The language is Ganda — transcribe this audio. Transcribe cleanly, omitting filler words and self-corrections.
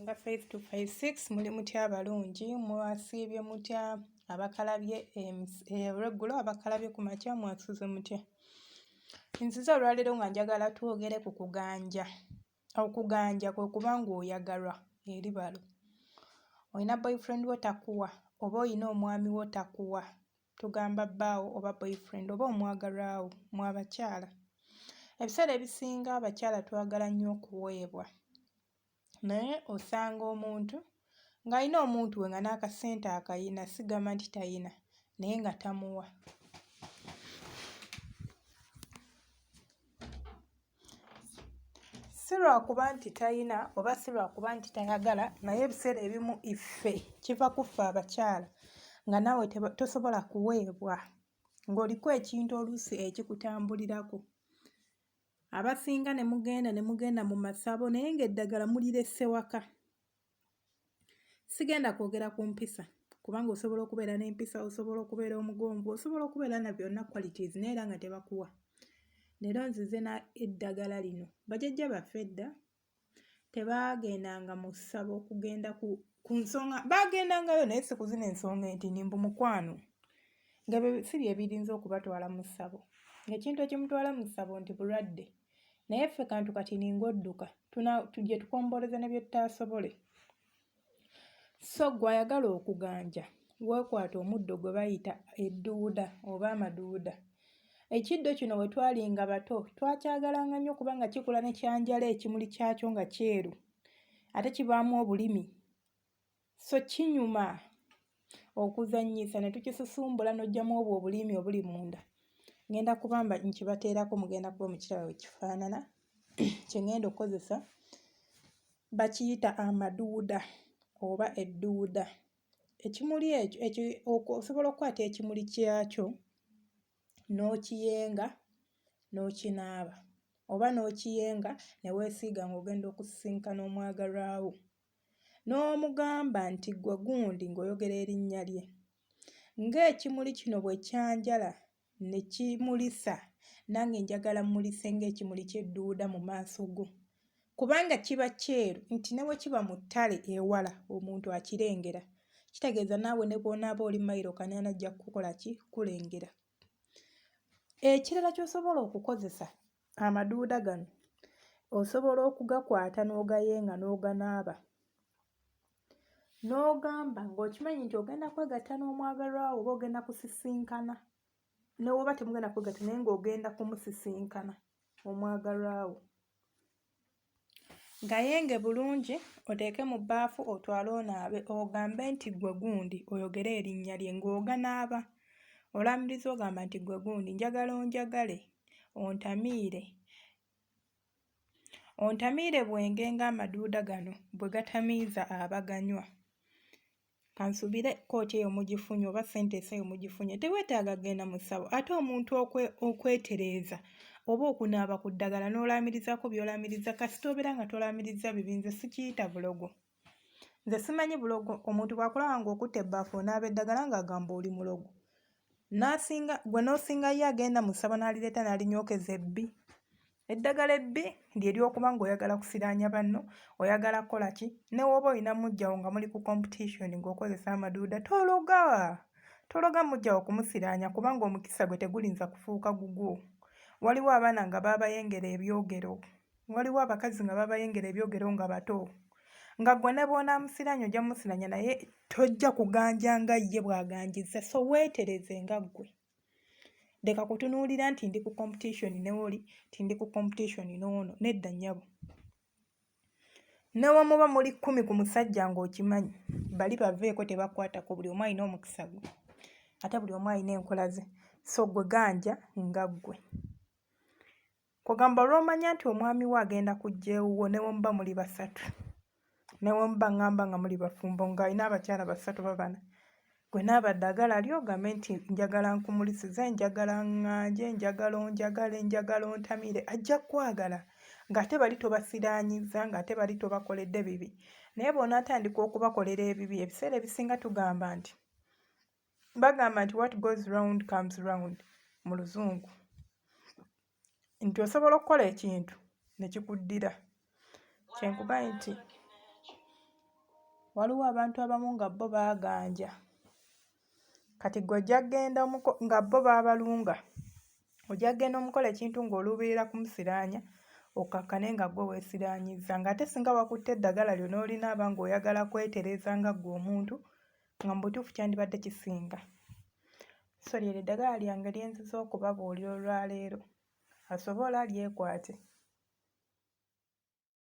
nga 5256 muli mutya abalungi mwasiibye mutya abakalabye olweggulo abakalabye ku makya mwasuze mutya. Nzize olwaleero nga njagala twogere ku kuganja. Okuganja kwe kuba ng'oyagalwa eri balo. Olina boyfriend wo takuwa oba olina omwami wo takuwa, tugamba bbaawo oba boyfriend oba omwagalwa wo mu abakyala. Ebiseera ebisinga abakyala twagala nnyo okuweebwa, naye osanga omuntu ng'alina omuntu we nga n'akasente akayina, sigamba nti tayina naye nga tamuwa. Si lwakuba nti tayina oba si lwakuba nti tayagala, naye ebiseera ebimu iffe kiva ku ffe abakyala nga naawe tosobola kuweebwa, ng'oliko ekintu oluusi ekikutambulirako. Abasinga ne mugenda mu masabo naye ng'eddagala mulirese waka. Sigenda kwogera ku mpisa kubanga osobola okubeera n'empisa, osobola okubeera omugonvu, osobola okubeera na byonna qualities naye era nga tebakuwa. Leero nzize eddagala lino. Bajjajja baffe edda tebaagendanga mu ssabo kugenda ku nsonga, baagendangayo naye si kuzina ensonga enti nimbu mukwano, nga si bye birinza okubatwala mu ssabo. Ekintu ekimutwala mu ssabo nti bulwadde, naye ffe kantu kati ninga odduka tujje tukomboleza ne bye tutaasobole. So gwe ayagala okuganja weekwata omuddo gwe bayita edduuda oba amaduuda. Ekiddo kino bwe twalinga bato twakyagalanga nnyo kubanga kikula ne kyanjala ekimuli kyakyo nga kyeru ate kibaamu obulimi, so kinyuma okuzannyisa ne tukisusumbula n'oggyamu obwo obulimi obuli munda. Ngenda kubamba nkibateerako mugenda kuba mukiraba bwe kifaanana. Kye ngenda okukozesa bakiyita amaduuda oba edduuda. Ekimuli ekyo osobola okukwata ekimuli kyakyo n'okiyenga n'okinaaba oba n'okiyenga ne weesiiga ng'ogenda okusisinkana omwagalwa wo, n'omugamba nti ggwe gundi ng'oyogera erinnya lye. Ng'ekimuli kino bwe kyanjala ne kimulisa, nange njagala mmulise ng'ekimuli ky'edduuda mu maaso go, kubanga kiba kyeru nti ne bwe kiba mu ttale ewala omuntu akirengera, kitegeeza naawe ne bw'onaaba oli mayiro kanaana ajja kukola ki? Kulengera. Ekirala ky'osobola okukozesa amaduuda gano, osobola okugakwata n'ogayenga n'oganaaba, n'ogamba ng'okimanyi nti ogenda kwegatta n'omwagalwa wo oba ogenda kusisinkana, ne bw'oba temugenda kwegatta naye ng'ogenda kumusisinkana omwagalwa wo. Gayenge bulungi, oteeke mu bbaafu otwale onaabe, ogambe nti ggwe gundi, oyogere erinnya lye ng'oganaaba. Olamiriza ogamba nti ggwe gundi njagala onjagale, ontamiire bwenge ng'amaduuda gano bwe gatamiiza abaganywa. Kansuubire kooti eyo mugifunye oba sentensi eyo mugifunye. Teweetaaga kgenda mu ssabo ate omuntu okwetereeza oba okunaaba ku ddagala n'olamirizaako by'olamiriza, kasita obeera nga tolamiriza bibi, nze sikiyita bulogo. Nze simanyi bulogo, omuntu bw'akulaba ng'okutte ebbaafu onaaba eddagala ng'agamba oli mulogo. Gwe n'osingayo agenda mu ssabo n'alireeta n'alinyookeza ebbi. Eddagala ebbi lye ly'okuba ng'oyagala kusiraanya banno, oyagala kukola ki? Ne w'oba olina mujjawo nga muli ku competition ng'okozesa amaduuda, tologa mujjawo kumusiraanya kubanga omukisa gwe tegulinza kufuuka gugwo. Waliwo abaana nga baabayengera ebyogero, waliwo abakazi nga baabayengera ebyogero nga bato, nga ggwe ne bw'onaamusiraanya ojja musiraanya naye tojja kuganja nga ye bw'aganjiza, so weetereze nga ggwe. Leka kutunuulira nti ndi ku competition ne woli, ti ndi ku competition n'ono, nedda nnyabo. Ne bwe muba muli 10 ku musajja ng'okimanyi, bali baveeko tebakwatako, buli omu alina omukisa gwe ate buli omu alina enkola ze, so ggwe ganja nga ggwe. Kugamba olw'omanya nti omwami we agenda kujja ewuwo ne bwe muba muli basatu, ne bwe muba ngamba nga muli bafumbo ng'alina abakyala basatu ba bana, gwe naaba ddagala lyogambe nti njagala nkumulisize, njagala nganje, njagala onjagale, njagala ontamiire, ajja kwagala ng'ate bali tobasiraanyiza, ng'ate bali tobakoledde bibi. Naye bw'onaatandika okubakolera ebibi, ebiseera ebisinga tugamba nti bagamba nti what goes round comes round mu Luzungu, nti osobola okukola ekintu ne kikuddira. Kyenkugaye nti waliwo abantu abamu nga bo baaganja kati gwe ojja kgenda nga bo baabalunga ojja kgenda omukola ekintu ng'oluubirira kumusiraanya okkakkane nga gwe weesiraanyizza ng'ate singa wakutte eddagala lyo n'olinaaba ng'oyagala kwetereeza nga ggwe omuntu nga mu butuufu kyandibadde kisinga. So ly'eryo eddagala lyange lye nziza okubabuulira olwaleero asobola lyekwate.